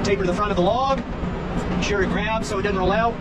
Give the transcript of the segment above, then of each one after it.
Taper the front of the log. Make sure it grabs so it doesn't roll out.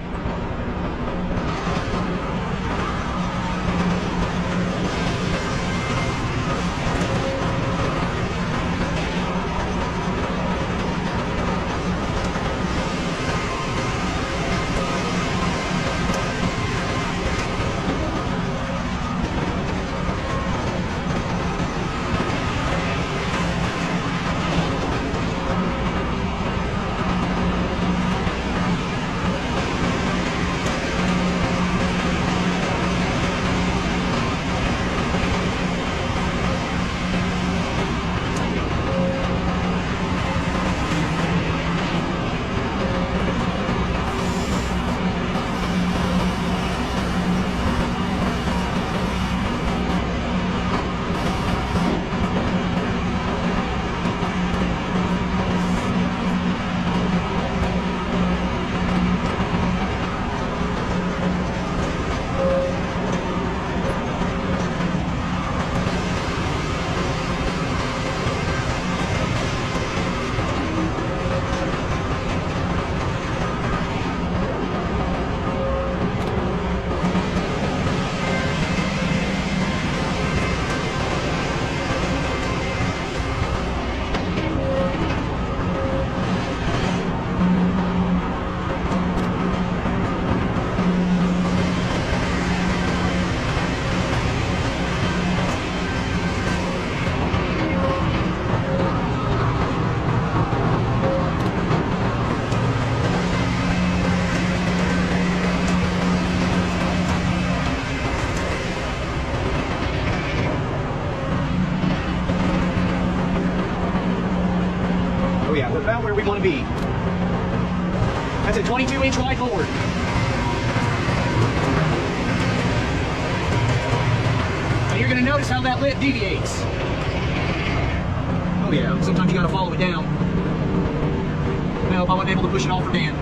Oh yeah, we're about where we want to be. That's a 22-inch wide board. Now you're going to notice how that lip deviates. Oh yeah, sometimes you got to follow it down. Nope, I wasn't able to push it off for Dan.